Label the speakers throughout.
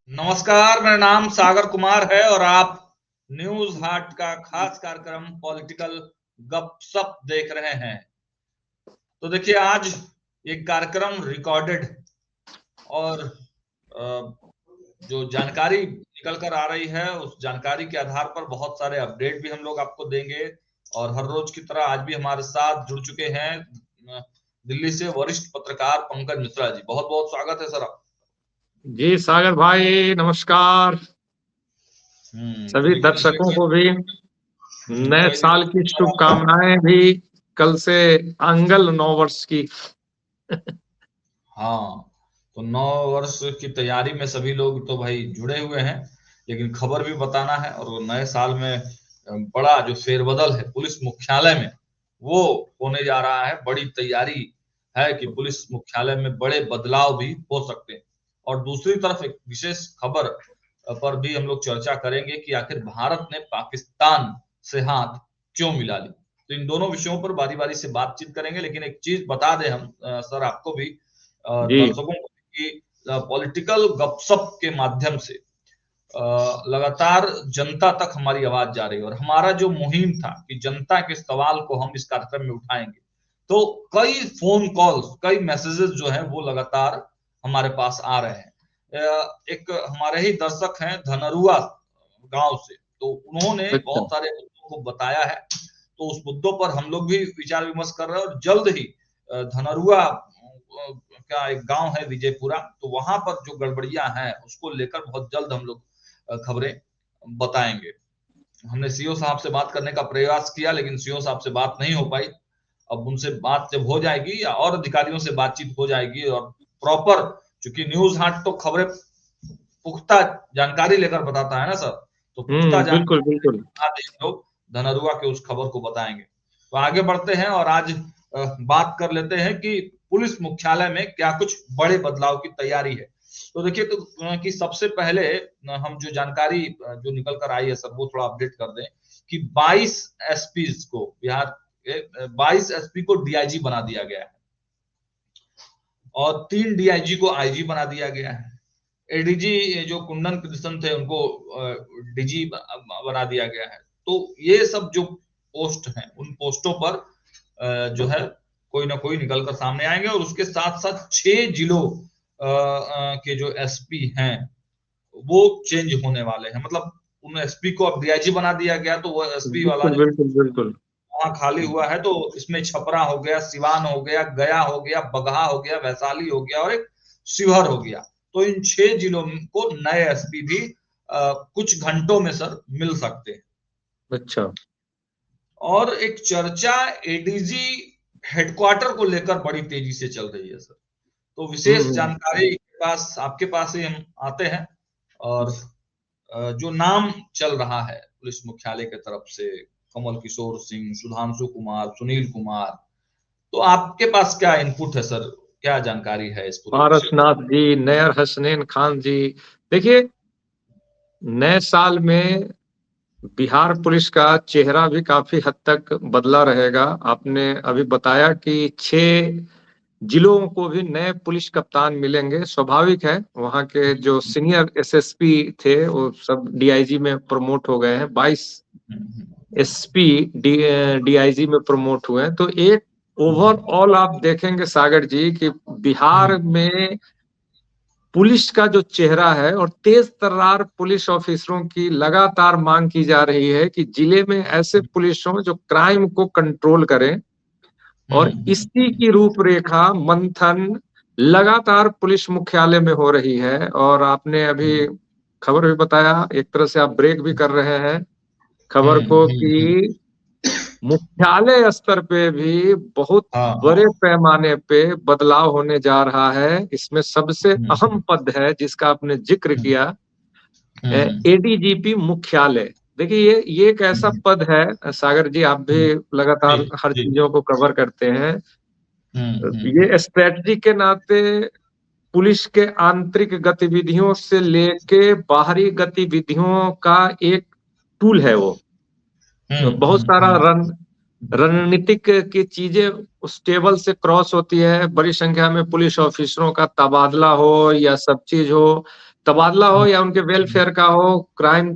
Speaker 1: नमस्कार, मेरा नाम सागर कुमार है और आप न्यूज हाट का खास कार्यक्रम पॉलिटिकल गपशप देख रहे हैं। तो देखिए, आज ये कार्यक्रम रिकॉर्डेड और जो जानकारी निकल कर आ रही है उस जानकारी के आधार पर बहुत सारे अपडेट भी हम लोग आपको देंगे। और हर रोज की तरह आज भी हमारे साथ जुड़ चुके हैं दिल्ली से वरिष्ठ पत्रकार पंकज मिश्रा जी। बहुत बहुत स्वागत है सर।
Speaker 2: जी सागर भाई नमस्कार।
Speaker 1: तो
Speaker 2: सभी
Speaker 1: देखिए, पिछले
Speaker 2: दर्शकों को भी नए
Speaker 1: कई
Speaker 2: साल की
Speaker 1: दिनों
Speaker 2: शुभकामनाएं भी। कल से आंगल 9 वर्ष की।
Speaker 1: हाँ, तो 9 वर्ष की तैयारी में सभी लोग तो भाई जुड़े हुए हैं, लेकिन खबर भी बताना है। और नए साल में बड़ा जो फेरबदल है पुलिस मुख्यालय में, वो होने जा रहा है। बड़ी तैयारी है कि पुलिस मुख्यालय में बड़े बदलाव भी हो सकते हैं। और दूसरी तरफ एक विशेष खबर पर भी हम लोग चर्चा करेंगे कि आखिर भारत ने पाकिस्तान से हाथ क्यों मिला ली। तो इन दोनों विषयों पर बारी-बारी से बातचीत करेंगे, लेकिन एक चीज बता दें हम सर आपको भी,
Speaker 2: जी
Speaker 1: दर्शकों को, कि पॉलिटिकल गपशप के माध्यम से लगातार जनता तक हमारी आवाज जा रही है। और हमारा जो मुहिम था कि जनता के सवाल को हम इस कार्यक्रम में उठाएंगे, तो कई फोन कॉल्स, कई मैसेजेस जो हैं वो लगातार हमारे पास आ रहे हैं। एक हमारे ही दर्शक हैं धनरुआ गांव से, तो उन्होंने
Speaker 2: अच्छा।
Speaker 1: बहुत सारे मुद्दों को बताया है। तो उस मुद्दों पर हम लोग भी विचार विमर्श कर रहे हैं। और जल्द ही धनरुआ का एक गांव है विजयपुरा, तो वहां पर जो गड़बड़ियां हैं उसको लेकर बहुत जल्द हम लोग खबरें बताएंगे। हमने सीओ साहब से बात करने का प्रयास किया, लेकिन सीओ साहब से बात नहीं हो पाई। अब उनसे बात जब हो जाएगी या और अधिकारियों से बातचीत हो जाएगी और प्रॉपर, चूंकि न्यूज हाट तो खबरें पुख्ता जानकारी लेकर बताता है ना सर, तो पुख्ता
Speaker 2: बिल्कुल
Speaker 1: जानकारी
Speaker 2: बिल्कुल।
Speaker 1: हम लोग धनरुआ के उस खबर को बताएंगे। तो आगे बढ़ते हैं और आज बात कर लेते हैं कि पुलिस मुख्यालय में क्या कुछ बड़े बदलाव की तैयारी है। तो देखिए, तो कि सबसे पहले हम जो जानकारी जो निकल कर आई है सर, वो थोड़ा अपडेट कर दें कि 22 एसपी को, बिहार के 22 एसपी को डीआईजी बना दिया गया है और 3 डीआईजी को आईजी बना दिया गया है। एडीजी जो कुंदन कृष्ण थे उनको डीजी बना दिया गया है। तो ये सब जो पोस्ट हैं, उन पोस्टों पर जो है कोई ना कोई निकल कर सामने आएंगे। और उसके साथ साथ 6 जिलों के जो एसपी हैं वो चेंज होने वाले हैं। मतलब उन एसपी को अब डीआईजी बना दिया गया, तो वो एसपी वाला
Speaker 2: बिल्कुल
Speaker 1: जो
Speaker 2: बिल्कुल बिल्कुल।
Speaker 1: वहां खाली हुआ है, तो इसमें छपरा हो गया, सिवान हो गया, गया हो गया, बगहा हो गया, वैशाली हो गया और एक शिवहर हो गया। तो इन 6 जिलों को नए एसपी भी कुछ घंटों में सर मिल सकते हैं।
Speaker 2: अच्छा।
Speaker 1: और एक चर्चा एडीजी हेडक्वार्टर को लेकर बड़ी तेजी से चल रही है सर। तो विशेष
Speaker 2: हम्म।
Speaker 1: जानकारी के पास, आपके पास ही हम आते हैं। और जो नाम चल रहा है पुलिस मुख्यालय की तरफ से, कमल किशोर सिंह, सुधांशु कुमार, सुनील कुमार, तो आपके पास क्या इनपुट है सर, क्या जानकारी है इस पूरे विषय पर?
Speaker 2: पारसनाथ जी, नयर हसनैन खान जी। देखिए, नए साल में बिहार पुलिस का चेहरा भी काफी हद तक बदला रहेगा। आपने अभी बताया कि 6 जिलों को भी नए पुलिस कप्तान मिलेंगे। स्वाभाविक है, वहां के जो सीनियर एसएसपी थे वो सब डीआईजी में प्रमोट हो गए हैं। 22 एसपी डीआईजी में प्रमोट हुए हैं। तो एक ओवरऑल आप देखेंगे सागर जी कि बिहार में पुलिस का जो चेहरा है, और तेज तर्रार पुलिस ऑफिसरों की लगातार मांग की जा रही है कि जिले में ऐसे पुलिस हो जो क्राइम को कंट्रोल करें। और इसी की रूपरेखा मंथन लगातार पुलिस मुख्यालय में हो रही है। और आपने अभी खबर भी बताया, एक तरह से आप ब्रेक भी कर रहे हैं खबर को, कि मुख्यालय स्तर पे भी बहुत
Speaker 1: हाँ
Speaker 2: बड़े पैमाने पे बदलाव होने जा रहा है। इसमें सबसे अहम पद है जिसका आपने जिक्र किया, एडीजीपी मुख्यालय। देखिए, ये एक ऐसा पद है सागर जी, आप भी लगातार हर
Speaker 1: जी।
Speaker 2: चीजों को कवर करते हैं। ये स्ट्रेटजी के नाते पुलिस के आंतरिक गतिविधियों से लेके बाहरी गतिविधियों का एक टूल है वो। बहुत सारा रन रणनीतिक की चीजें उस टेबल से क्रॉस होती है, बड़ी संख्या में पुलिस ऑफिसरों का तबादला हो या सब चीज हो, तबादला हो या उनके वेलफेयर का हो, क्राइम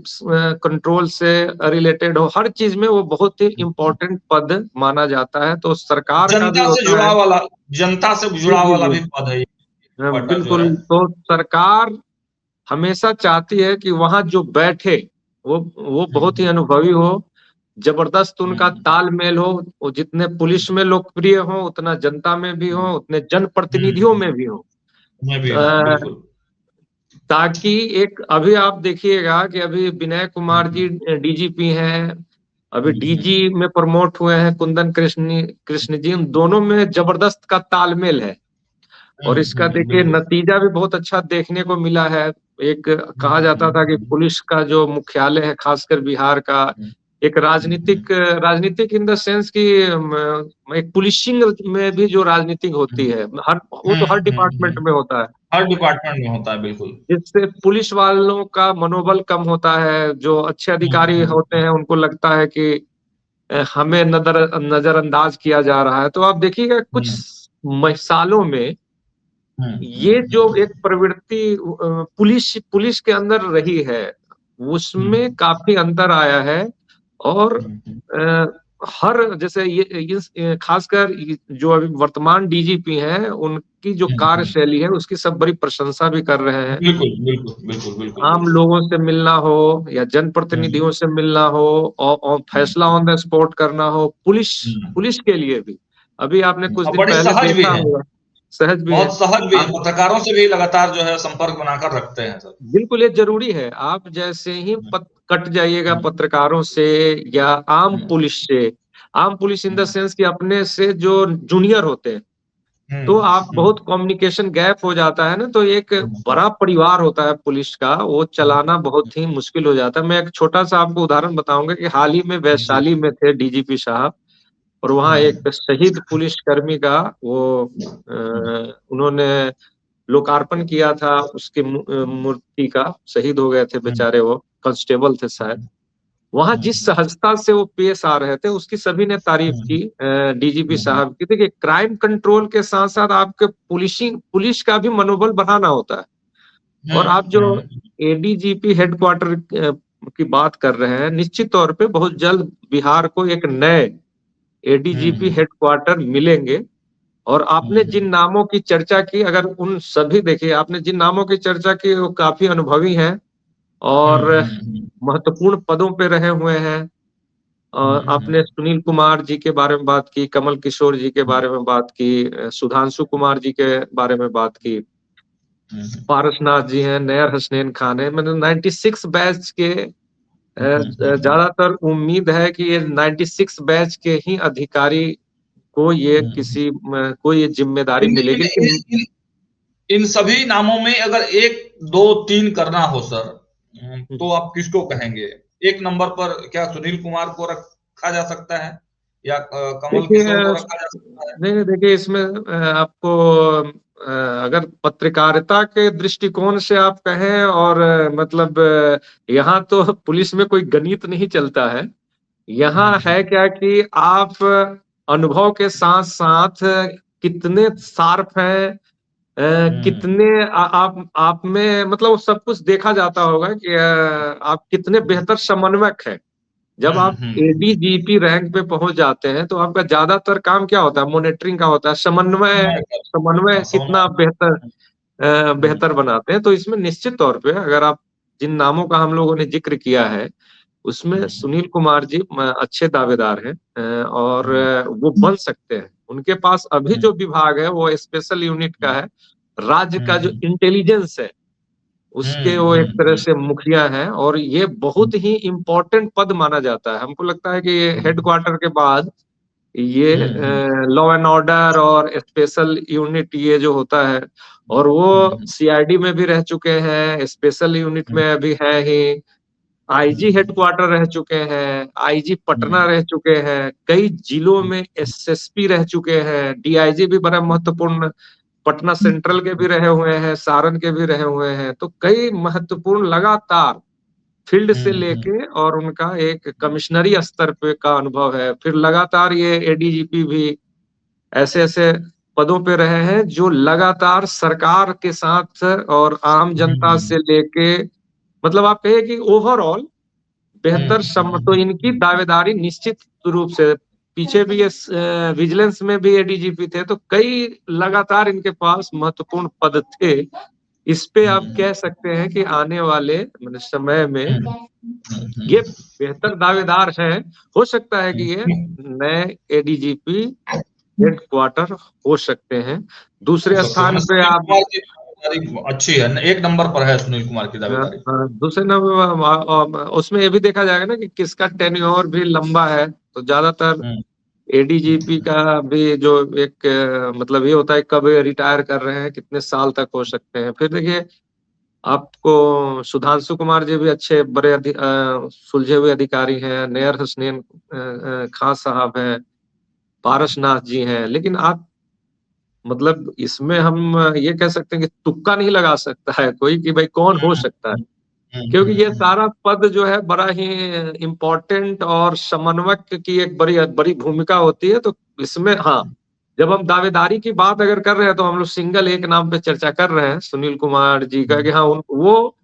Speaker 2: कंट्रोल से रिलेटेड हो, हर चीज में वो बहुत ही इम्पोर्टेंट पद माना जाता है। तो सरकार का भी
Speaker 1: जनता से
Speaker 2: होता है।
Speaker 1: जुड़ा वाला, जनता से
Speaker 2: जी
Speaker 1: जुड़ा
Speaker 2: जी
Speaker 1: वाला
Speaker 2: जी।
Speaker 1: भी पद है ये क्वार्टर जो
Speaker 2: बिल्कुल।
Speaker 1: है।
Speaker 2: तो सरकार हमेशा चाहती है कि वहां जो बैठे वो बहुत ही
Speaker 1: हम्म
Speaker 2: अनुभवी हो, जबरदस्त उनका
Speaker 1: हम्म
Speaker 2: तालमेल हो। वो जितने पुलिस में लोकप्रिय हो उतना जनता में भी हो, उतने जनप्रतिनिधियों में
Speaker 1: हम्म,
Speaker 2: भी हो।
Speaker 1: मैं भी हूँ
Speaker 2: अ,
Speaker 1: बिल्कुल।
Speaker 2: ताकि एक अभी आप देखिएगा कि अभी विनय कुमार जी
Speaker 1: हम्म
Speaker 2: डीजीपी हैं, अभी डीजी
Speaker 1: हम्म
Speaker 2: में प्रमोट हुए हैं कुंदन कृष्ण जी, उन दोनों में जबरदस्त का तालमेल है। और इसका देखिए
Speaker 1: बिल्कुल।
Speaker 2: नतीजा भी बहुत अच्छा देखने को मिला है। एक कहा जाता था कि
Speaker 1: हम्म
Speaker 2: पुलिस का जो मुख्यालय है खासकर बिहार का,
Speaker 1: हम्म
Speaker 2: एक राजनीतिक राजनीतिक इन द सेंस की एक पुलिसिंग में भी जो राजनीतिक होती है, हर वो तो हर डिपार्टमेंट
Speaker 1: हम्म,
Speaker 2: में होता है,
Speaker 1: हर डिपार्टमेंट में होता है बिल्कुल।
Speaker 2: जिससे पुलिस वालों का मनोबल कम होता है। जो अच्छे अधिकारी होते
Speaker 1: हम्म
Speaker 2: हैं उनको लगता है कि हमें नजरअंदाज किया जा रहा है। तो आप देखिएगा कुछ
Speaker 1: हम्म
Speaker 2: सालों में ये जो एक प्रवृत्ति पुलिस पुलिस के अंदर रही है, उसमें
Speaker 1: हम्म
Speaker 2: काफी अंतर आया है। और
Speaker 1: हम्म
Speaker 2: अ, हर जैसे ये खासकर जो अभी वर्तमान डीजीपी हैं उनकी जो
Speaker 1: हम्म,
Speaker 2: कार्यशैली है उसकी सब बड़ी प्रशंसा भी कर रहे हैं।
Speaker 1: बिल्कुल बिल्कुल बिल्कुल बिल्कुल
Speaker 2: आम
Speaker 1: बिल्कुल।
Speaker 2: लोगों से मिलना हो या
Speaker 1: हम्म
Speaker 2: जनप्रतिनिधियों से मिलना हो, और फैसला
Speaker 1: हम्म
Speaker 2: ऑन द स्पॉट करना हो, पुलिस
Speaker 1: हम्म,
Speaker 2: पुलिस के लिए भी। अभी आपने कुछ
Speaker 1: और
Speaker 2: दिन
Speaker 1: बड़े
Speaker 2: पहले
Speaker 1: सहज भी
Speaker 2: देखा
Speaker 1: हैं,
Speaker 2: होगा, सहज भी है।
Speaker 1: बहुत सहज भी हैं,
Speaker 2: आप
Speaker 1: पत्रकारों से भी लगातार जो है संपर्क बनाकर रखते हैं सर।
Speaker 2: बिल्कुल ये जरूरी है। आप जैसे ही
Speaker 1: हम्म
Speaker 2: कट जाइएगा
Speaker 1: हम्म
Speaker 2: पत्रकारों से या आम
Speaker 1: हम्म
Speaker 2: पुलिस से, आम police in the
Speaker 1: hmm
Speaker 2: sense कि अपने से जो जूनियर होते हैं, तो आप
Speaker 1: हम्म
Speaker 2: बहुत कम्युनिकेशन गैप हो जाता है ना, तो एक
Speaker 1: हम्म
Speaker 2: बड़ा परिवार होता है पुलिस का, वो चलाना बहुत ही मुश्किल हो जाता है। मैं एक छोटा सा आपको उदाहरण बताऊंगा कि हाल ही में
Speaker 1: जी।
Speaker 2: वैशाली में थे डीजीपी साहब, और वहाँ एक शहीद पुलिसकर्मी का वो उन्होंने लोकार्पण किया था, उसकी मूर्ति का। शहीद हो गए थे बेचारे, वो कांस्टेबल थे शायद। वहां जिस सहजता से वो पेश आ रहे थे उसकी सभी ने तारीफ की डीजीपी साहब की। देखिए क्राइम कंट्रोल के साथ साथ आपके पुलिस का भी मनोबल बढ़ाना होता है। और आप जो एडीजीपी हेडक्वार्टर की बात कर रहे हैं, निश्चित तौर पे बहुत जल्द बिहार को एक नए एडीजीपी हेडक्वार्टर मिलेंगे। और आपने जिन नामों की चर्चा की, अगर उन सभी, देखिए आपने जिन नामों की चर्चा की वो काफी अनुभवी हैं और महत्वपूर्ण पदों पे रहे हुए हैं। आपने सुनील कुमार जी के बारे में बात की, कमल किशोर जी के बारे में बात की, सुधांशु कुमार जी के बारे में बात की, पारसनाथ जी हैं, नैयर हसनैन खान है। मतलब 96 बैच के ज्यादातर उम्मीद है कि ये 96 बैच के ही अधिकारी को ये को ये जिम्मेदारी
Speaker 1: इन,
Speaker 2: मिलेगी।
Speaker 1: इन, इन,
Speaker 2: लेकिन
Speaker 1: इन, इन सभी नामों में अगर एक दो तीन करना हो सर, तो आप किसको कहेंगे? एक नंबर पर क्या सुनील कुमार को रखा जा सकता है, या कमल
Speaker 2: देखिए
Speaker 1: किशोर को रखा जा सकता है?
Speaker 2: नहीं नहीं, देखिए इसमें आपको अगर पत्रकारिता के दृष्टिकोण से आप कहें, और मतलब यहाँ तो पुलिस में कोई गणित नहीं चलता है। यहाँ है क्या कि आप अनुभव के साथ साथ कितने शार्प हैं, कितने आप में मतलब वो सब कुछ देखा जाता होगा कि आप कितने बेहतर समन्वयक हैं। जब आप एडीजीपी रैंक पे पहुंच जाते हैं तो आपका ज्यादातर काम क्या होता है? मॉनिटरिंग का होता है। समन्वय समन्वय कितना आप बेहतर बेहतर बनाते हैं। तो इसमें निश्चित तौर पे अगर आप जिन नामों का हम लोगों ने जिक्र किया है उसमें सुनील कुमार जी अच्छे दावेदार हैं, और वो बन सकते हैं। उनके पास अभी जो विभाग है वो स्पेशल यूनिट का है, राज्य का जो इंटेलिजेंस है उसके वो एक तरह से मुखिया हैं, और ये बहुत ही इम्पोर्टेंट पद माना जाता है। हमको लगता है कि ये हेडक्वार्टर के बाद ये लॉ एंड ऑर्डर और स्पेशल यूनिट ये जो होता है, और वो सीआईडी में भी रह चुके हैं, स्पेशल यूनिट में अभी है ही, आईजी हेडक्वार्टर रह चुके हैं, आईजी पटना रह चुके हैं, कई जिलों में एसएसपी रह चुके हैं, डीआईजी भी बड़ा महत्वपूर्ण पटना सेंट्रल के भी रहे हुए हैं, सारण के भी रहे हुए हैं। तो कई महत्वपूर्ण लगातार फील्ड से लेके और उनका एक कमिश्नरी स्तर पे का अनुभव है। फिर लगातार ये एडीजीपी भी ऐसे ऐसे पदों पे रहे हैं जो लगातार सरकार के साथ और आम जनता से लेके मतलब आप कहिए कि ओवरऑल बेहतर तो इनकी दावेदारी निश्चित रूप से, पीछे भी ये विजिलेंस में भी एडीजीपी थे, तो कई लगातार इनके पास महत्वपूर्ण पद थे। इस पे आप कह सकते हैं कि आने वाले समय में ये बेहतर दावेदार हैं। हो सकता है कि ये नए एडीजीपी हेडक्वार्टर हो सकते हैं। दूसरे स्थान पे आप
Speaker 1: अच्छी है, एक नंबर पर है सुनील कुमार की दावेदारी।
Speaker 2: दूसरे नंबर उसमें ये भी देखा जाएगा ना कि किसका टेन्योर भी लंबा है, तो ज्यादातर एडीजीपी का भी जो एक मतलब ये होता है कब रिटायर कर रहे हैं, कितने साल तक हो सकते हैं। फिर देखिए आपको सुधांशु कुमार जी भी अच्छे बड़े सुलझे हुए अधिकारी हैं, नैयर हसनैन खान साहब हैं, पारसनाथ जी हैं, लेकिन आप मतलब इसमें हम ये कह सकते हैं कि तुक्का नहीं लगा सकता है कोई कि भाई कौन हो सकता है, क्योंकि ये सारा पद जो है बड़ा ही इम्पोर्टेंट और समन्वयक की एक बड़ी बड़ी भूमिका होती है। तो इसमें हाँ, जब हम दावेदारी की बात अगर कर रहे हैं तो हम लोग सिंगल एक नाम पे चर्चा कर रहे हैं सुनील कुमार जी का, कि हाँ वो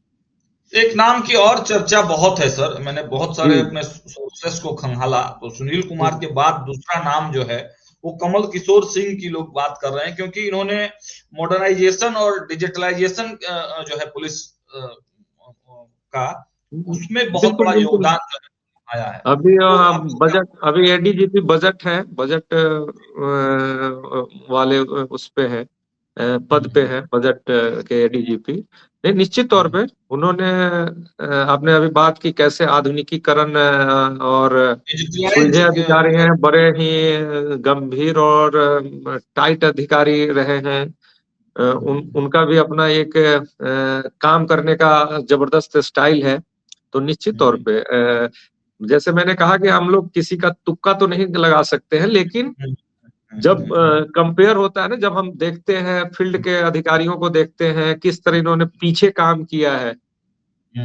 Speaker 1: एक नाम की और चर्चा बहुत है सर, मैंने बहुत सारे अपने सोर्सेस को खंगाला, तो सुनील कुमार के बाद दूसरा नाम जो है वो कमल किशोर सिंह की लोग बात कर रहे हैं, क्योंकि इन्होंने मॉडर्नाइजेशन और डिजिटलाइजेशन जो है पुलिस का, उसमें बहुत बड़ा योगदान आया है।
Speaker 2: अभी बजट, अभी एडीजीपी बजट है, बजट वाले उस पे है, पद पे है बजट के एडीजीपी। नहीं, निश्चित तौर पे उन्होंने आपने अभी बात की कैसे आधुनिकीकरण और सुलझे अधिकारी हैं, बड़े ही गंभीर और टाइट अधिकारी रहे हैं। उनका भी अपना एक काम करने का जबरदस्त स्टाइल है। तो निश्चित तौर पे जैसे मैंने कहा कि हम लोग किसी का तुक्का तो नहीं लगा सकते हैं, लेकिन जब कंपेयर होता है ना, जब हम देखते हैं फील्ड के अधिकारियों को देखते हैं किस तरह इन्होंने पीछे काम किया है,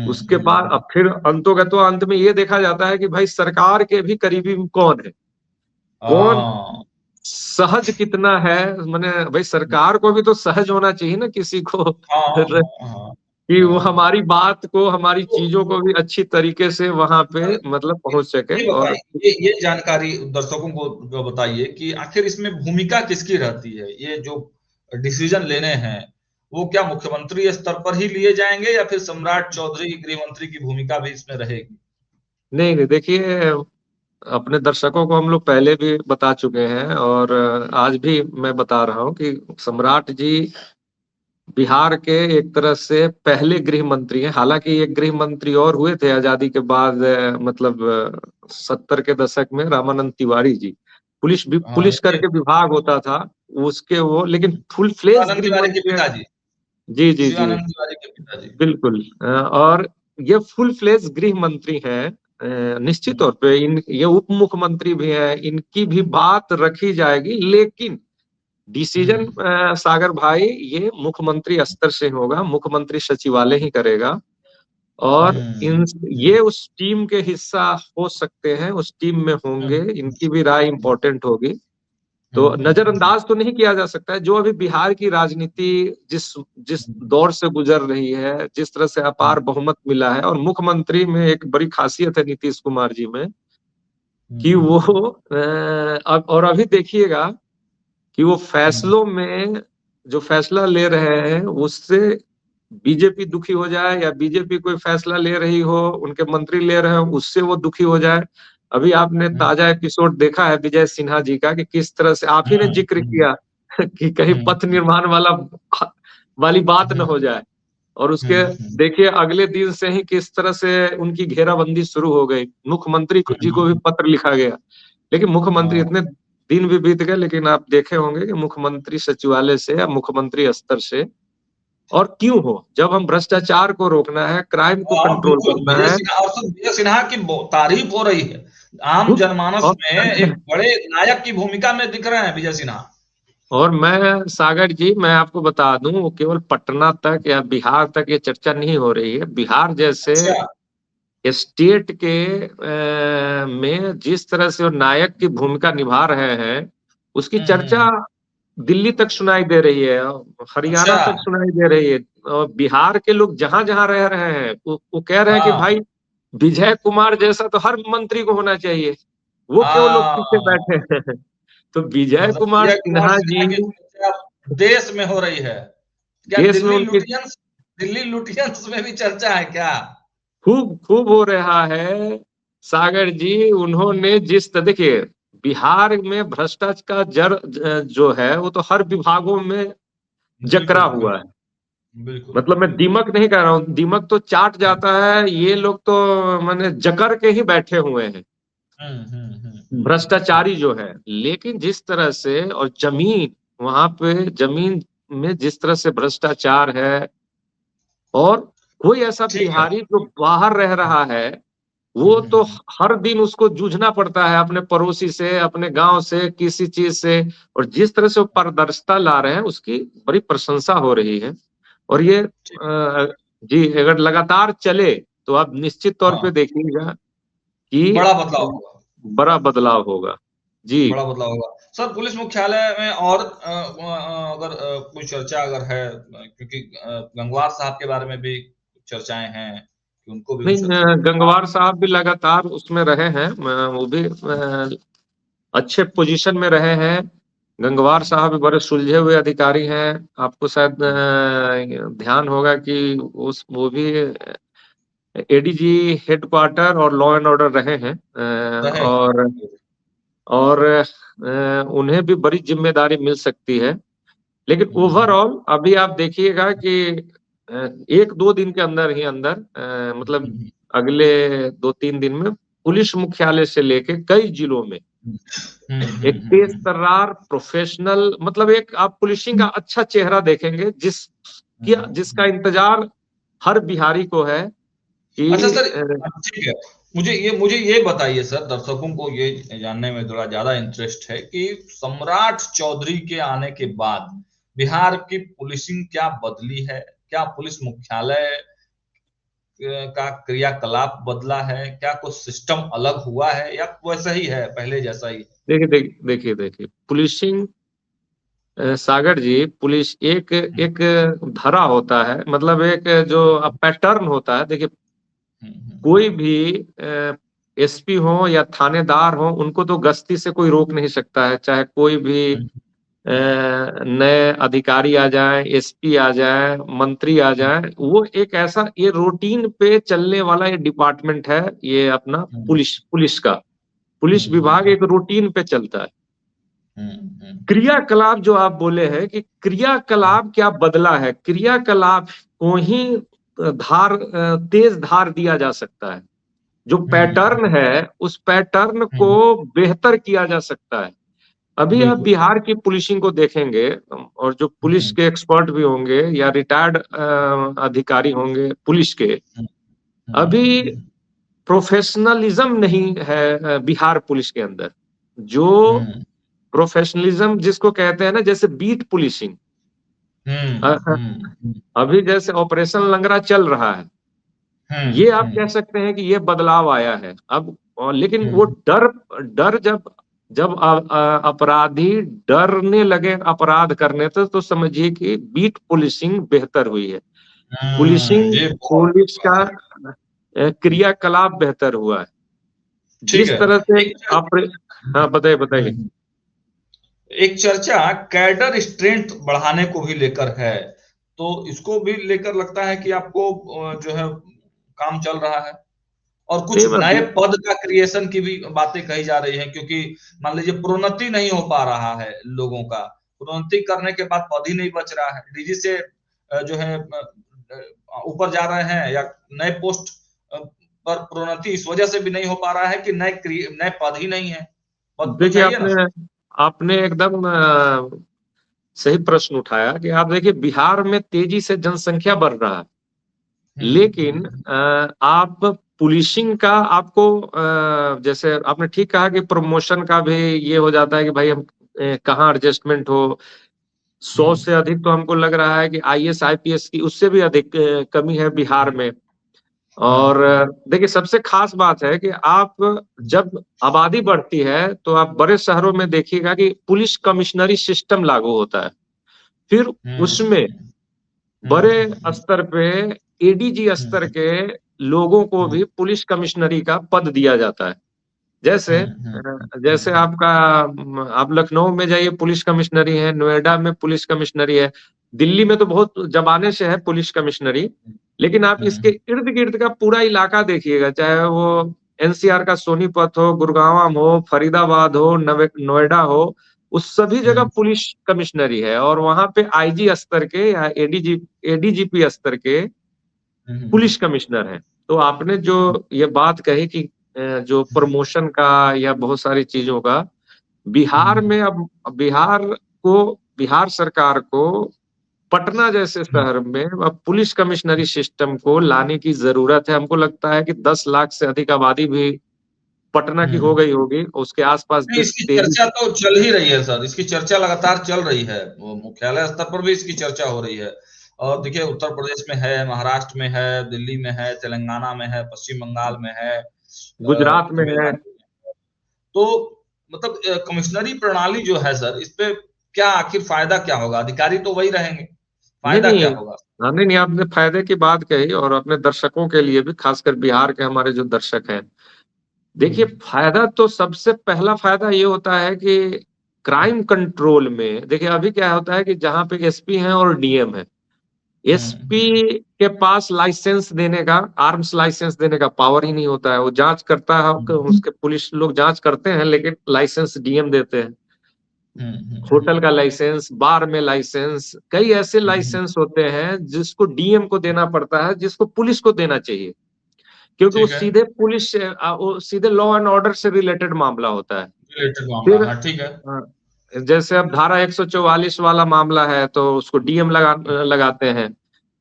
Speaker 2: उसके बाद अब फिर अंत में ये देखा जाता है कि भाई सरकार के भी करीबी कौन है, कौन सहज कितना है। माने भाई सरकार को भी तो सहज होना चाहिए ना किसी को, कि वो हमारी बात को, हमारी चीजों को भी अच्छी तरीके से वहां पे मतलब पहुंच सके। और
Speaker 1: ये जानकारी दर्शकों को बताइए कि आखिर इसमें भूमिका किसकी रहती है, ये जो डिसीजन लेने हैं वो क्या मुख्यमंत्री स्तर पर ही लिए जाएंगे या फिर सम्राट चौधरी गृह मंत्री की भूमिका भी इसमें रहेगी?
Speaker 2: नहीं, देखिए अपने दर्शकों को हम लोग पहले भी बता चुके हैं और आज भी मैं बता रहा हूं कि सम्राट जी बिहार के एक तरह से पहले गृह मंत्री हैं। हालांकि एक गृह मंत्री और हुए थे आजादी के बाद, मतलब 70 के दशक में रामानंद तिवारी जी, पुलिस करके विभाग होता था उसके वो, लेकिन फुल फ्लेज गृह मंत्री। जी जी जी, बिल्कुल। और ये फुल फ्लेज गृह मंत्री हैं। निश्चित तौर पे ये उप मुख्यमंत्री भी हैं, इनकी भी बात रखी जाएगी, लेकिन डिसीजन सागर भाई ये मुख्यमंत्री स्तर से होगा, मुख्यमंत्री सचिवालय ही करेगा। और ये उस टीम के हिस्सा हो सकते हैं, उस टीम में होंगे, इनकी भी राय इंपॉर्टेंट होगी। तो नजरअंदाज तो नहीं किया जा सकता है जो अभी बिहार की राजनीति जिस दौर से गुजर रही है, जिस तरह से अपार बहुमत मिला है, और मुख्यमंत्री में एक बड़ी खासियत है नीतीश कुमार जी में कि वो और अभी देखिएगा कि वो फैसलों में जो फैसला ले रहे हैं उससे बीजेपी दुखी हो जाए, या बीजेपी कोई फैसला ले रही हो, उनके मंत्री ले रहे हो, उससे वो दुखी हो जाए। अभी आपने ताजा एपिसोड देखा है विजय सिन्हा जी का कि किस तरह से आप ही ने जिक्र किया कि कहीं पथ निर्माण वाली बात न हो जाए, और उसके देखिए अगले दिन से ही किस तरह से उनकी घेराबंदी शुरू हो गई। मुख्यमंत्री जी को भी पत्र लिखा गया, लेकिन मुख्यमंत्री इतने दिन भी बीत गए, लेकिन आप देखे होंगे कि मुख्यमंत्री सचिवालय से या मुख्यमंत्री स्तर से, और क्यों हो, जब हम भ्रष्टाचार को रोकना है, क्राइम को कंट्रोल करना है।
Speaker 1: विजय सिन्हा की तारीफ हो रही है, आम जनमानस में एक बड़े नायक की भूमिका में दिख रहे हैं विजय सिन्हा।
Speaker 2: और मैं सागर जी, मैं आपको बता दूं, वो केवल पटना तक या बिहार तक ये चर्चा नहीं हो रही है। बिहार जैसे स्टेट के में जिस तरह से वो नायक की भूमिका निभा रहे हैं, उसकी चर्चा दिल्ली तक सुनाई दे रही है, हरियाणा
Speaker 1: अच्छा।
Speaker 2: तक सुनाई दे रही है, और बिहार के लोग जहां जहां रह रहे हैं वो कह रहे हैं कि
Speaker 1: हाँ
Speaker 2: भाई विजय कुमार जैसा तो हर मंत्री को होना चाहिए, वो क्यों लोग पीछे
Speaker 1: हाँ,
Speaker 2: बैठे हैं। तो विजय
Speaker 1: मतलब
Speaker 2: कुमार
Speaker 1: विजय कुमार
Speaker 2: सिन्हा
Speaker 1: सिन्हा
Speaker 2: जी
Speaker 1: की चर्चा देश में हो रही है। क्या
Speaker 2: देश में उनकी
Speaker 1: दिल्ली लुटियंस में भी चर्चा है क्या?
Speaker 2: खूब खूब हो रहा है सागर जी। उन्होंने देखिए, बिहार में भ्रष्टाचार जो है वो तो हर विभागों में जकरा
Speaker 1: बिल्कुल,
Speaker 2: हुआ है।
Speaker 1: बिल्कुल, बिल्कुल,
Speaker 2: मतलब मैं
Speaker 1: बिल्कुल।
Speaker 2: दीमक नहीं कह रहा हूँ, दीमक तो चाट जाता है, ये लोग तो मैंने जकड़ के ही बैठे हुए हैं, भ्रष्टाचारी जो है। लेकिन जिस तरह से और जमीन, वहां पे जमीन में जिस तरह से भ्रष्टाचार है, और कोई ऐसा
Speaker 1: ठीक है।
Speaker 2: बिहारी जो बाहर रह रहा है,
Speaker 1: हुँ,
Speaker 2: वो
Speaker 1: हुँ,
Speaker 2: तो
Speaker 1: हुँ।
Speaker 2: हर दिन उसको जूझना पड़ता है अपने पड़ोसी से, अपने गांव से, किसी चीज से। और जिस तरह से वो पारदर्शिता ला रहे हैं, उसकी बड़ी प्रशंसा हो रही है। और ये
Speaker 1: ठीक।
Speaker 2: जी, अगर लगातार चले तो आप निश्चित तौर
Speaker 1: हाँ,
Speaker 2: पे देखिएगा कि
Speaker 1: बड़ा बदलाव होगा।
Speaker 2: बड़ा बदलाव होगा। जी।
Speaker 1: बड़ा बदलाव होगा। सर, पुलिस मुख्यालय में और अगर कोई चर्चा अगर है, क्योंकि गंगवार साहब के बारे में भी चर्चाएँ हैं कि उनको भी
Speaker 2: नहीं,
Speaker 1: कुछ अच्छे
Speaker 2: गंगवार साहब भी लगातार उसमें रहे हैं, वो भी अच्छे पोजीशन में रहे हैं। गंगवार साहब भी बड़े सुलझे हुए अधिकारी हैं। आपको शायद ध्यान होगा कि उस वो भी एडीजी हेडक्वार्टर और लॉ एंड ऑर्डर रहे हैं,
Speaker 1: रहे हैं।
Speaker 2: उन्हें भी बड़ी जिम्मेदारी मिल सकती है। लेकिन
Speaker 1: हुँ, हुँ,
Speaker 2: ओवरऑल अभी आप देखिएगा कि एक दो दिन के अंदर ही अंदर, मतलब
Speaker 1: हुँ,
Speaker 2: अगले 2-3 दिन में पुलिस मुख्यालय से लेके कई जिलों में
Speaker 1: हुँ, हुँ,
Speaker 2: एक
Speaker 1: हुँ, हुँ,
Speaker 2: तेज
Speaker 1: हुँ,
Speaker 2: तर्रार प्रोफेशनल, मतलब एक आप पुलिसिंग का अच्छा चेहरा देखेंगे, जिसका इंतजार हर बिहारी को है
Speaker 1: अच्छा
Speaker 2: कि
Speaker 1: सर, ठीक है। मुझे ये बताइए सर, दर्शकों को ये जानने में थोड़ा ज़्यादा इंटरेस्ट है कि सम्राट चौधरी के आने के बाद बिहार की पुलिसिंग क्या बदली है? क्या पुलिस मुख्यालय का क्रियाकलाप बदला है? क्या कुछ सिस्टम अलग हुआ है या वैसा ही है, पहले जैसा ही?
Speaker 2: देखिए पुलिसिंग, सागर जी, पुलिस एक
Speaker 1: हुँ,
Speaker 2: एक धरा होता है, मतलब एक जो पैटर्न होता है। देखिए,
Speaker 1: हुँ, हुँ,
Speaker 2: कोई भी एसपी हो या थानेदार हो, उनको तो गश्ती से कोई रोक नहीं सकता है, चाहे कोई भी
Speaker 1: हुँ,
Speaker 2: नए अधिकारी आ जाए, एसपी आ जाए, मंत्री आ
Speaker 1: हुँ,
Speaker 2: जाए। वो एक ऐसा, ये रूटीन पे चलने वाला ये डिपार्टमेंट है, ये अपना
Speaker 1: हुँ,
Speaker 2: पुलिस पुलिस का
Speaker 1: हुँ,
Speaker 2: पुलिस
Speaker 1: हुँ,
Speaker 2: विभाग
Speaker 1: हुँ,
Speaker 2: एक रूटीन पे चलता है।
Speaker 1: हुँ, हुँ,
Speaker 2: क्रियाकलाप जो आप बोले हैं कि क्रियाकलाप क्या बदला है, क्रियाकलाप को ही तेज धार दिया जा सकता है। जो
Speaker 1: हुँ,
Speaker 2: पैटर्न है, उस पैटर्न को
Speaker 1: हुँ,
Speaker 2: बेहतर किया जा सकता है। अभी आप
Speaker 1: बिल्कुल।
Speaker 2: बिहार की पुलिसिंग को देखेंगे, और जो पुलिस
Speaker 1: हुँ,
Speaker 2: के एक्सपर्ट भी होंगे या रिटायर्ड अधिकारी होंगे पुलिस के,
Speaker 1: हुँ, हुँ,
Speaker 2: अभी
Speaker 1: हुँ, हुँ,
Speaker 2: प्रोफेशनलिज्म नहीं है बिहार पुलिस के अंदर। जो
Speaker 1: हुँ,
Speaker 2: प्रोफेशनलिज्म जिसको कहते हैं ना, जैसे बीट पुलिसिंग,
Speaker 1: हुँ, हुँ, हुँ,
Speaker 2: अभी जैसे ऑपरेशन लंगड़ा चल रहा है,
Speaker 1: हुँ,
Speaker 2: ये आप कह
Speaker 1: हुँ,
Speaker 2: सकते हैं कि ये बदलाव आया है अब। लेकिन वो
Speaker 1: हुँ,
Speaker 2: डर डर जब जब अपराधी डरने लगे अपराध करने, तो समझिए कि बीट पुलिसिंग बेहतर हुई है। पुलिसिंग
Speaker 1: ये बहुत
Speaker 2: पुलिस
Speaker 1: बात
Speaker 2: का
Speaker 1: है।
Speaker 2: क्रियाकलाप बेहतर हुआ है।
Speaker 1: ठीक
Speaker 2: जिस
Speaker 1: है।
Speaker 2: तरह से
Speaker 1: एक
Speaker 2: आप, हाँ, बताइए बताइए।
Speaker 1: हुँ, एक चर्चा कैडर स्ट्रेंथ बढ़ाने को भी लेकर है, तो इसको भी लेकर लगता है कि आपको जो है काम चल रहा है? और कुछ
Speaker 2: नहीं,
Speaker 1: नए पद का क्रिएशन की भी बातें कही जा रही हैं, क्योंकि मान लीजिए प्रोन्नति नहीं हो पा रहा है लोगों का, प्रोन्नति करने के बाद पद ही नहीं बच रहा है, डीजी से जो है ऊपर जा रहे हैं या नए पोस्ट पर प्रोन्नति इस वजह से भी नहीं हो पा रहा है कि नए पद ही नहीं है, पद तो
Speaker 2: देखिए,
Speaker 1: चाहिए ना।
Speaker 2: आपने आपने एकदम सही प्रश्न उठाया कि आप देखिए, बिहार में तेजी से जनसंख्या बढ़ रहा है, लेकिन
Speaker 1: हम्म,
Speaker 2: आप पुलिसिंग का आपको जैसे आपने ठीक कहा कि प्रमोशन का भी ये हो जाता है कि भाई हम कहाँ एडजस्टमेंट हो। 100
Speaker 1: हम्म,
Speaker 2: से अधिक तो हमको लग रहा है कि आईएएस आईपीएस की उससे भी अधिक कमी है बिहार में। और देखिए सबसे खास बात है कि आप जब आबादी बढ़ती है तो आप बड़े शहरों में देखिएगा कि पुलिस कमिश्नरी सिस्टम लागू होता है। फिर उसमें बड़े स्तर पे एडीजी स्तर के लोगों को भी पुलिस कमिश्नरी का पद दिया जाता है। जैसे जैसे आपका आप लखनऊ में जाइए पुलिस कमिश्नरी है, नोएडा में पुलिस कमिश्नरी है, दिल्ली में तो बहुत जमाने से है पुलिस कमिश्नरी। लेकिन आप इसके इर्द गिर्द का पूरा इलाका देखिएगा, चाहे वो एनसीआर का सोनीपत हो, गुड़गांव हो, फरीदाबाद हो, नोएडा हो, उस सभी जगह पुलिस कमिश्नरी है और वहां पे आईजी स्तर के या एडीजीपी स्तर के पुलिस कमिश्नर हैं। तो आपने जो ये बात कही कि जो प्रमोशन का या बहुत सारी चीजों का बिहार में अब बिहार सरकार को पटना जैसे शहर में अब पुलिस कमिश्नरी सिस्टम को लाने की जरूरत है। हमको लगता है कि 10 लाख से अधिक आबादी भी पटना की हो गई होगी, उसके आसपास
Speaker 1: नहीं, इसकी
Speaker 2: 23।
Speaker 1: चर्चा तो चल ही रही है सर, इसकी चर्चा लगातार चल रही है, वो मुख्यालय स्तर पर भी इसकी चर्चा हो रही है। और देखिए उत्तर प्रदेश में है, महाराष्ट्र में है, दिल्ली में है, तेलंगाना में है, पश्चिम बंगाल में है,
Speaker 2: गुजरात में है।
Speaker 1: तमिलनाडु में है। तो मतलब कमिश्नरी प्रणाली जो है सर, इस पे क्या आखिर फायदा क्या होगा? अधिकारी तो वही रहेंगे,
Speaker 2: नहीं
Speaker 1: फायदा
Speaker 2: नहीं
Speaker 1: क्या होगा?
Speaker 2: हाँ, नहीं आपने फायदे की बात कही और अपने दर्शकों के लिए भी, खासकर बिहार के हमारे जो दर्शक हैं, देखिए फायदा तो सबसे पहला फायदा ये होता है कि क्राइम कंट्रोल में देखिए अभी क्या होता है कि जहां पे एसपी हैं और डीएम है, एसपी के पास लाइसेंस देने का, आर्म्स लाइसेंस देने का पावर ही नहीं होता है। वो जांच करता है, उसके पुलिस लोग जांच करते हैं लेकिन लाइसेंस डीएम देते हैं। होटल का लाइसेंस, बार में लाइसेंस, कई ऐसे लाइसेंस होते हैं जिसको डीएम को देना पड़ता है, जिसको पुलिस को देना चाहिए, क्योंकि वो
Speaker 1: ठीक है,
Speaker 2: सीधे पुलिस से वो सीधे लॉ एंड ऑर्डर से रिलेटेड मामला होता है।
Speaker 1: रिलेटेड मामला,
Speaker 2: फिर
Speaker 1: हाँ ठीक है।
Speaker 2: जैसे अब धारा 144 वाला मामला है तो उसको डीएम लगाते हैं।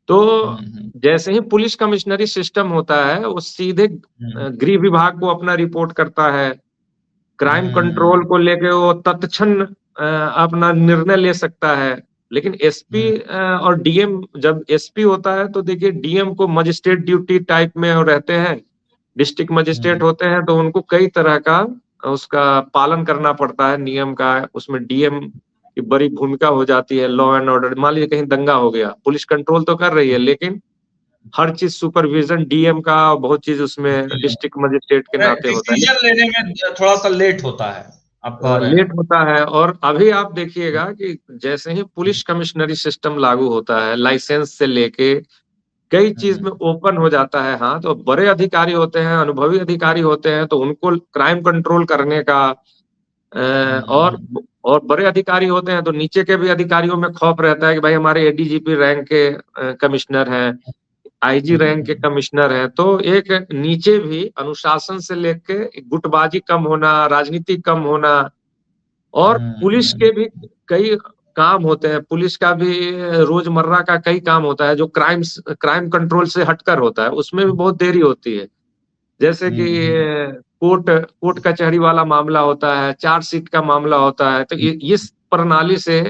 Speaker 2: तो जैसे ही पुलिस कमिश्नरी सिस्टम होता है वो सीधे गृह विभाग को अपना रिपोर्ट करता है। क्राइम कंट्रोल को लेके वो तत्क्षण अपना निर्णय ले सकता है। लेकिन एसपी और डीएम, जब एसपी होता है तो देखिए डीएम को मजिस्ट्रेट ड्यूटी टाइप में रहते हैं, डिस्ट्रिक्ट मजिस्ट्रेट होते हैं, तो उनको कई तरह का उसका पालन करना पड़ता है नियम का। उसमें डीएम की बड़ी भूमिका हो जाती है, लॉ एंड ऑर्डर। मान लीजिए कहीं दंगा हो गया, पुलिस कंट्रोल तो कर रही है लेकिन हर चीज सुपरविजन डीएम का, बहुत चीज उसमें डिस्ट्रिक्ट मजिस्ट्रेट के नाते होता है।
Speaker 1: डिसीजन लेने में थोड़ा सा लेट होता है, आप कह रहे
Speaker 2: लेट
Speaker 1: हैं।
Speaker 2: होता है। और अभी आप देखिएगा कि जैसे ही पुलिस कमिश्नरी सिस्टम लागू होता है, लाइसेंस से लेके कई चीज में ओपन हो जाता है। हाँ, तो बड़े अधिकारी होते हैं, अनुभवी अधिकारी होते हैं, तो उनको क्राइम कंट्रोल करने का और बड़े अधिकारी होते हैं तो नीचे के भी अधिकारियों में खौफ रहता है कि भाई हमारे एडीजीपी रैंक के कमिश्नर हैं, आईजी रैंक के कमिश्नर हैं। तो एक नीचे भी अनुशासन से लेके गुटबाजी कम होना, राजनीति कम होना, और पुलिस के भी कई काम होते हैं। पुलिस का भी रोजमर्रा का कई काम होता है जो क्राइम कंट्रोल से हटकर होता है, उसमें भी बहुत देरी होती है। जैसे कि कोर्ट कचहरी वाला मामला होता है, चार्जशीट का मामला होता है। तो इस प्रणाली से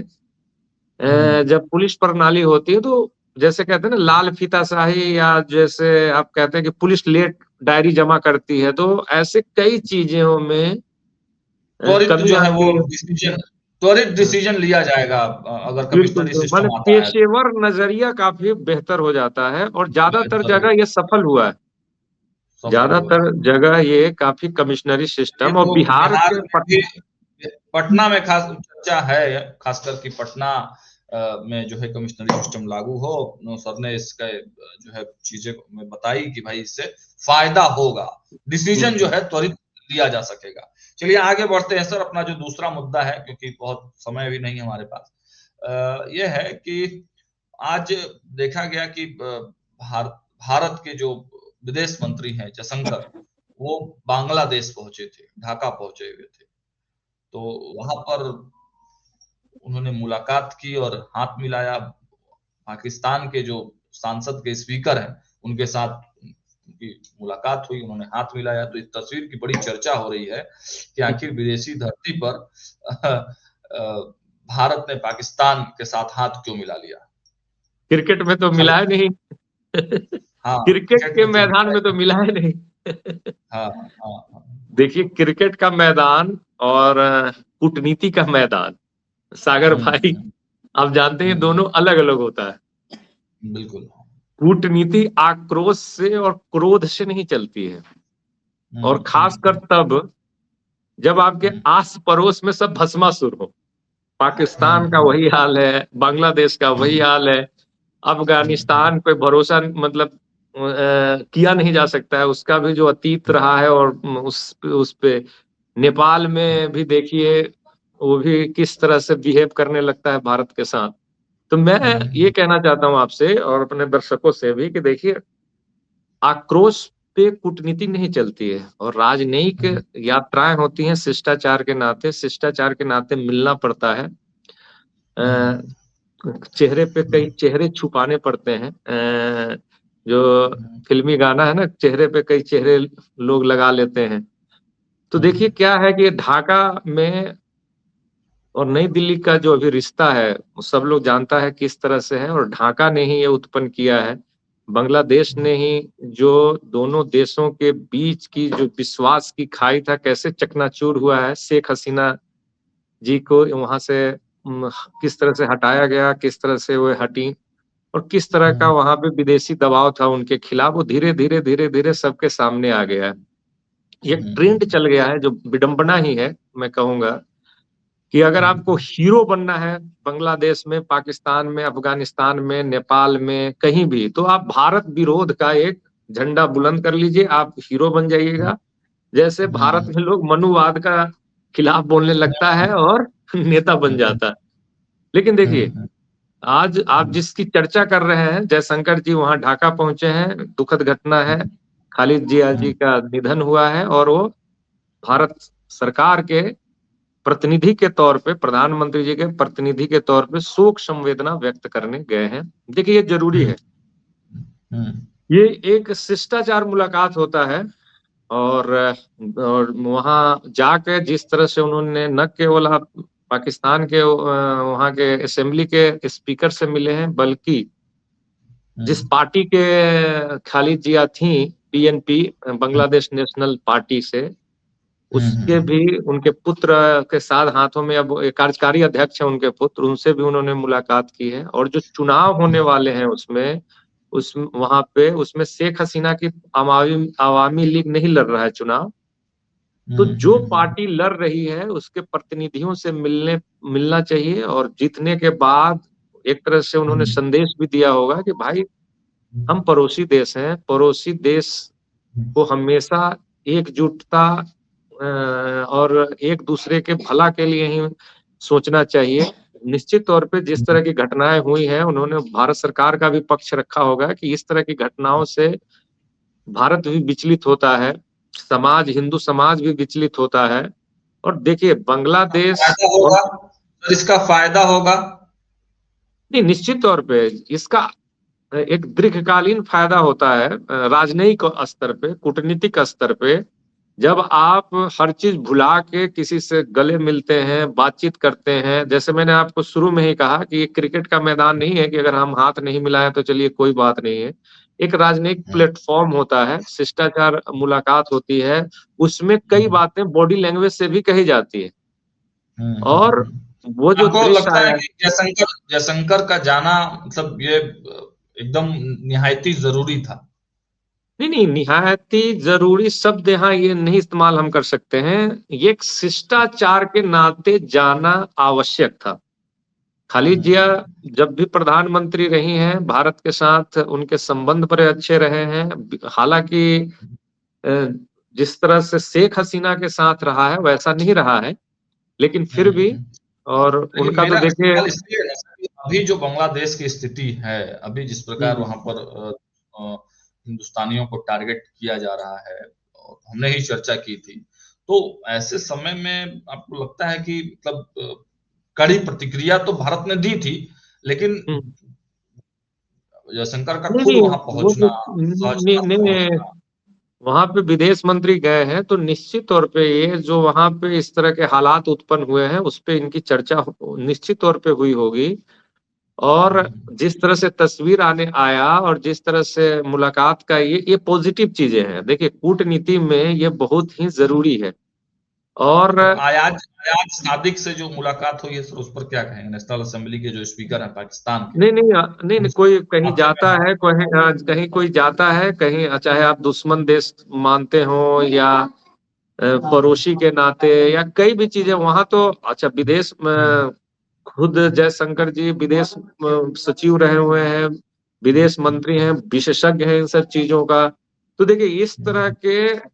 Speaker 2: जब पुलिस प्रणाली होती है तो जैसे कहते हैं ना लाल फीताशाही, या जैसे आप कहते हैं कि पुलिस लेट डायरी जमा करती है, तो ऐसे कई चीजों में
Speaker 1: त्वरित
Speaker 2: कमी
Speaker 1: जो है वो
Speaker 2: आती है।
Speaker 1: डिसीजन, त्वरित डिसीजन लिया जाएगा अगर
Speaker 2: बिल्कुल,
Speaker 1: कमिश्नरी
Speaker 2: माने
Speaker 1: सिस्टम आता है तो।
Speaker 2: पेशेवर नजरिया काफी बेहतर हो जाता है और ज्यादातर
Speaker 1: बेहतर हो,
Speaker 2: जगह ये सफल हुआ है।
Speaker 1: सफल हुआ
Speaker 2: ज्यादातर
Speaker 1: है।
Speaker 2: जगह ये काफी कमिश्नरी
Speaker 1: ये
Speaker 2: सिस्टम, और
Speaker 1: तो
Speaker 2: बिहार
Speaker 1: बिहार
Speaker 2: के
Speaker 1: में भी, पटना में खास चर्चा है, खासकर कि पटना में जो है कमिश्नरी सिस्टम लागू हो। सर ने इसका जो है चीजें में बताई कि भाई इससे फायदा होगा, डिसीजन जो है त्वरित लिया जा सकेगा। चलिए आगे बढ़ते हैं सर, अपना जो दूसरा मुद्दा है, क्योंकि बहुत समय भी नहीं है हमारे पास। यह है कि आज देखा गया कि भारत के जो विदेश मंत्री हैं जयशंकर, वो बांग्लादेश पहुंचे थे, ढाका पहुंचे हुए थे। तो वहां पर उन्होंने मुलाकात की और हाथ मिलाया। पाकिस्तान के जो सांसद के स्पीकर हैं उनके साथ उनकी मुलाकात हुई, उन्होंने हाथ मिलाया। तो इस तस्वीर की बड़ी चर्चा हो रही है कि आखिर विदेशी धरती पर भारत ने पाकिस्तान के साथ हाथ क्यों मिला लिया।
Speaker 2: क्रिकेट में तो
Speaker 1: खाली
Speaker 2: मिला है नहीं।
Speaker 1: हाँ,
Speaker 2: क्रिकेट
Speaker 1: क्रिकेट
Speaker 2: के
Speaker 1: में तो
Speaker 2: मैदान
Speaker 1: मिला
Speaker 2: में तो
Speaker 1: ही
Speaker 2: मिला है नहीं।
Speaker 1: हाँ, हाँ, हाँ।
Speaker 2: देखिए क्रिकेट का मैदान और कूटनीति का मैदान, सागर
Speaker 1: हुँ,
Speaker 2: भाई
Speaker 1: हुँ,
Speaker 2: आप जानते हैं
Speaker 1: हुँ,
Speaker 2: दोनों अलग अलग होता है।
Speaker 1: बिल्कुल।
Speaker 2: कूटनीति आक्रोश से और क्रोध से नहीं चलती है,
Speaker 1: हुँ,
Speaker 2: और
Speaker 1: हुँ,
Speaker 2: खासकर तब जब आपके
Speaker 1: हुँ,
Speaker 2: आस पड़ोस में सब भस्मासुर हो।
Speaker 1: हुँ,
Speaker 2: पाकिस्तान का
Speaker 1: हुँ,
Speaker 2: वही हाल है, बांग्लादेश का वही हाल है,
Speaker 1: हुँ,
Speaker 2: अफगानिस्तान पे भरोसा मतलब किया नहीं जा सकता है, उसका भी जो अतीत रहा है, और उस पे नेपाल में भी देखिए वो भी किस तरह से बिहेव करने लगता है भारत के साथ। तो मैं
Speaker 1: हुँ,
Speaker 2: ये
Speaker 1: हुँ,
Speaker 2: कहना चाहता हूँ आपसे और अपने दर्शकों से भी कि देखिए आक्रोश पे कूटनीति नहीं चलती है, और राजनयिक
Speaker 1: हुँ,
Speaker 2: यात्राएं होती हैं शिष्टाचार के नाते, शिष्टाचार के नाते मिलना पड़ता है।
Speaker 1: हुँ,
Speaker 2: अ, चेहरे पे कई चेहरे छुपाने पड़ते हैं। जो
Speaker 1: हुँ,
Speaker 2: फ़िल्मी गाना है ना, चेहरे पे कई चेहरे लोग लगा लेते हैं। तो देखिए
Speaker 1: हुँ,
Speaker 2: क्या है कि ढाका में और नई दिल्ली का जो अभी रिश्ता है, वो सब लोग जानता है किस तरह से है, और ढाका ने ही ये उत्पन्न किया है। बांग्लादेश ने ही जो दोनों देशों के बीच की जो विश्वास की खाई था, कैसे चकनाचूर हुआ है। शेख हसीना जी को वहाँ से किस तरह से हटाया गया, किस तरह से वो हटीं, और किस तरह का
Speaker 1: हुँ,
Speaker 2: वहाँ पे विदेशी दबाव था उनके खिलाफ, वो धीरे-धीरे, धीरे-धीरे सबके सामने आ गया है। ये एक
Speaker 1: हुँ,
Speaker 2: ट्रेंड चल गया है जो विडंबना ही है, मैं कहूँगा कि अगर आपको
Speaker 1: हुँ,
Speaker 2: हीरो बनना है बांग्लादेश में, पाकिस्तान में, अफ़गानिस्तान में, नेपाल में, कहीं भी, तो आप भारत विरोध का एक झंडा बुलंद कर लीजिए, आप हीरो बन
Speaker 1: हुँ,
Speaker 2: जाइएगा। जैसे भारत
Speaker 1: हुँ,
Speaker 2: में लोग मनुवाद का खिलाफ बोलने लगता है और नेता बन
Speaker 1: हुँ,
Speaker 2: जाता है। लेकिन
Speaker 1: हुँ,
Speaker 2: देखिए,
Speaker 1: हुँ,
Speaker 2: आज आप
Speaker 1: हुँ,
Speaker 2: जिसकी चर्चा कर रहे हैं, जयशंकर जी वहाँ ढाका पहुँचे हैं, दुखद घटना है। खालिद जिया जी
Speaker 1: हुँ,
Speaker 2: का निधन हुआ है, और वो भारत सरकार के प्रतिनिधि के तौर पे, प्रधानमंत्री जी के प्रतिनिधि के तौर पे शोक संवेदना व्यक्त करने गए हैं। देखिए ये ज़रूरी
Speaker 1: हुँ,
Speaker 2: है।
Speaker 1: हुँ,
Speaker 2: ये एक शिष्टाचार मुलाकात होता है, और वहाँ जाके जिस तरह से उन्होंने न केवल आप पाकिस्तान के वहाँ के असेंबली के स्पीकर से मिले हैं, बल्कि
Speaker 1: हुँ,
Speaker 2: जिस पार्टी के खालिद जिया थीं, बीएनपी
Speaker 1: हुँ,
Speaker 2: बांग्लादेश नेशनल पार्टी से,
Speaker 1: हुँ,
Speaker 2: उसके
Speaker 1: हुँ,
Speaker 2: भी उनके पुत्र के साथ हाथों में अब एक कार्यकारी अध्यक्ष हैं उनके पुत्र, उनसे भी उन्होंने मुलाकात की है, और जो चुनाव होने वाले हैं उसमें उस वहाँ पे उसमें शेख हसीना की अवामी अवामी लीग नहीं लड़ रहा है चुनाव। तो
Speaker 1: हुँ,
Speaker 2: जो
Speaker 1: हुँ,
Speaker 2: पार्टी लड़ रही है उसके प्रतिनिधियों से मिलना चाहिए, और जीतने के बाद एक तरह से उन्होंने
Speaker 1: हुँ,
Speaker 2: संदेश भी दिया होगा कि भाई हम पड़ोसी देश हैं, पड़ोसी देश को हमेशा एकजुटता और एक-दूसरे के भला के लिए ही सोचना चाहिए। निश्चित तौर पे जिस तरह की घटनाएँ हुई हैं, उन्होंने भारत सरकार का भी पक्ष रखा होगा कि इस तरह की घटनाओं से भारत भी विचलित होता है, हिंदू समाज भी विचलित होता है। और देखिए बांग्लादेश
Speaker 1: फ़ायदा
Speaker 2: और
Speaker 1: होगा, तो इसका फ़ायदा होगा।
Speaker 2: नहीं, निश्चित तौर पे इसका एक दीर्घकालीन फ़ायदा होता है, राजनयिक स्तर पे, कूटनीतिक स्तर पे। जब आप हर चीज़ भुला के किसी से गले मिलते हैं, बातचीत करते हैं, जैसे मैंने आपको शुरू में ही कहा कि ये क्रिकेट का मैदान नहीं है कि अगर हम हाथ नहीं मिलाएँ तो चलिए कोई बात नहीं है। एक राजनयिक
Speaker 1: हुँ,
Speaker 2: प्लेटफ़ॉर्म होता है, शिष्टाचार मुलाकात होती है, उसमें कई
Speaker 1: हुँ,
Speaker 2: बातें बॉडी लैंग्वेज से भी कही जाती है।
Speaker 1: हुँ, हुँ,
Speaker 2: और
Speaker 1: हुँ।
Speaker 2: वो जो
Speaker 1: आपको
Speaker 2: दृश्य
Speaker 1: लगता है
Speaker 2: आया
Speaker 1: कि जयशंकर जयशंकर का जाना मतलब ये एकदम निहायती ज़रूरी था?
Speaker 2: नहीं, नहीं, निहायती ज़रूरी शब्द यहाँ ये नहीं इस्तेमाल हम कर सकते हैं। ये एक शिष्टाचार के नाते जाना आवश्यक था। खालिद
Speaker 1: हुँ,
Speaker 2: जिया जब भी प्रधानमंत्री रही हैं, भारत के साथ उनके संबंध बड़े अच्छे रहे हैं। हालाँकि अ, जिस तरह से शेख हसीना के साथ रहा है, वैसा नहीं रहा है, लेकिन
Speaker 1: हुँ,
Speaker 2: फिर भी।
Speaker 1: हुँ।
Speaker 2: और
Speaker 1: लेकिन
Speaker 2: उनका तो
Speaker 1: मेरा
Speaker 2: देखिए
Speaker 1: सवाल इसलिए है ना कि अभी जो बांग्लादेश की स्थिति है, अभी जिस प्रकार
Speaker 2: हुँ,
Speaker 1: वहाँ पर हिंदुस्तानियों को टारगेट किया जा रहा है और हमने ही चर्चा की थी। तो ऐसे समय में आपको लगता है कि मतलब कड़ी प्रतिक्रिया तो भारत ने दी थी, लेकिन
Speaker 2: हुँ।
Speaker 1: जयशंकर का
Speaker 2: नहीं,
Speaker 1: खुद
Speaker 2: नहीं,
Speaker 1: वहाँ
Speaker 2: वो जो
Speaker 1: पहुँचना,
Speaker 2: नहीं,
Speaker 1: सहजता से
Speaker 2: नहीं,
Speaker 1: पहुँचना
Speaker 2: वहाँ पे विदेश मंत्री गए हैं, तो निश्चित तौर पे ये जो वहाँ पे इस तरह के हालात उत्पन्न हुए हैं, उस पे इनकी चर्चा निश्चित तौर पे हुई होगी। और जिस तरह से तस्वीर आने आया और जिस तरह से मुलाकात का ये पॉजिटिव चीजें हैं। देखिए कूटनीति में ये बहुत ही जरूरी है। और
Speaker 1: तो आयाज आयाज सादिक से जो मुलाकात हुई है सर, उस पर क्या कहेंगे? नेशनल असेंबली के जो स्पीकर हैं पाकिस्तान के,
Speaker 2: नहीं नहीं नहीं नहीं,
Speaker 1: उनसे
Speaker 2: कोई कहीं
Speaker 1: आते
Speaker 2: जाता
Speaker 1: में
Speaker 2: है, कहीं कहीं कोई जाता है कहीं, चाहे आप दुश्मन देश मानते हो या पड़ोसी के नाते या कई भी चीजें वहां तो अच्छा, विदेश में खुद जयशंकर जी विदेश सचिव रहे हुए हैं, विदेश मंत्री हैं, विशेषज्ञ हैं इन सब चीजों का। तो देखिए इस तरह के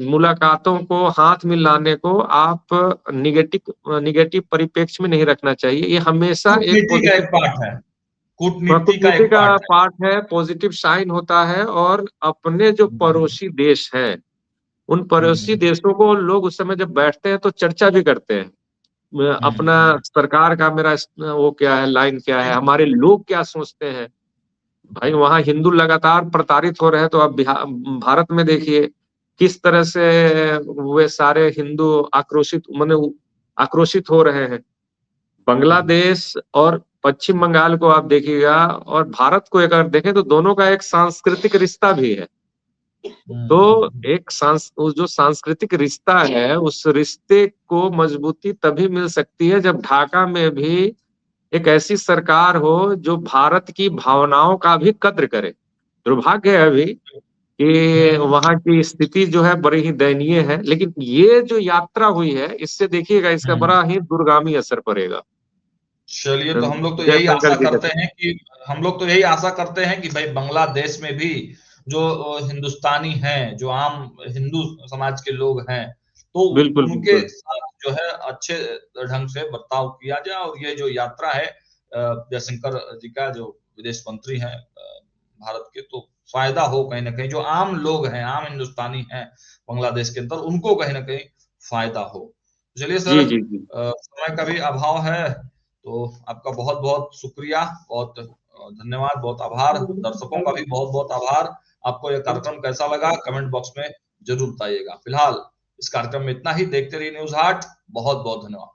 Speaker 2: मुलाकातों को, हाथ मिलाने को आप निगेटिव परिप्रेक्ष्य में नहीं रखना चाहिए। ये हमेशा एक
Speaker 1: कूटनीति का एक
Speaker 2: पॉजिटिव,
Speaker 1: पार्ट है, कूटनीति का
Speaker 2: कूटनीति
Speaker 1: एक
Speaker 2: का
Speaker 1: पार्ट है।
Speaker 2: पार्ट है, पॉजिटिव साइन होता है। और अपने जो पड़ोसी देश हैं, उन पड़ोसी देशों को लोग उस समय जब बैठते हैं तो चर्चा भी करते हैं, अपना सरकार का मेरा वो क्या है, लाइन क्या है, हमारे लोग क्या सोचते हैं। भाई वहां हिंदू लगातार प्रताड़ित हो रहे हैं, तो अब भारत में देखिए किस तरह से वे सारे हिंदू आक्रोशित, माने आक्रोशित हो रहे हैं। बांग्लादेश और पश्चिम बंगाल को आप देखिएगा और भारत को अगर देखें तो दोनों का एक सांस्कृतिक रिश्ता भी है। तो एक जो सांस्कृतिक रिश्ता है, उस रिश्ते को मजबूती तभी मिल सकती है जब ढाका में भी एक ऐसी सरकार हो जो भारत की भावनाओं का भी कद्र करे। दुर्भाग्य है अभी कि वहां की स्थिति जो है बड़ी ही दयनीय है, लेकिन ये जो यात्रा हुई है इससे देखिएगा इसका बड़ा ही दूरगामी असर पड़ेगा।
Speaker 1: चलिए, तो हम लोग तो यही
Speaker 2: जयशंकर
Speaker 1: आशा
Speaker 2: जी
Speaker 1: करते
Speaker 2: का।
Speaker 1: हैं कि हम लोग तो यही आशा करते हैं कि भाई बांग्लादेश में भी जो हिंदुस्तानी हैं, जो आम हिंदू समाज के लोग हैं, तो
Speaker 2: बिल्कुल
Speaker 1: उनके
Speaker 2: बिल्कुल।
Speaker 1: साथ जो है अच्छे ढंग से बर्ताव किया जाए। और ये जो यात्रा है जयशंकर जी का, जो विदेश मंत्री हैं भारत के, तो फायदा हो कहीं ना कहीं, जो आम लोग हैं, आम हिंदुस्तानी हैं बांग्लादेश के अंदर, उनको कहीं ना कहीं फायदा हो। चलिए सर,
Speaker 2: जी जी जी।
Speaker 1: समय का भी अभाव है, तो आपका बहुत बहुत शुक्रिया, बहुत धन्यवाद, बहुत आभार। दर्शकों का भी बहुत बहुत आभार। आपको यह कार्यक्रम कैसा लगा कमेंट बॉक्स में जरूर बताइएगा। फिलहाल इस कार्यक्रम में इतना ही। देखते रहिए न्यूज हाट। बहुत बहुत धन्यवाद।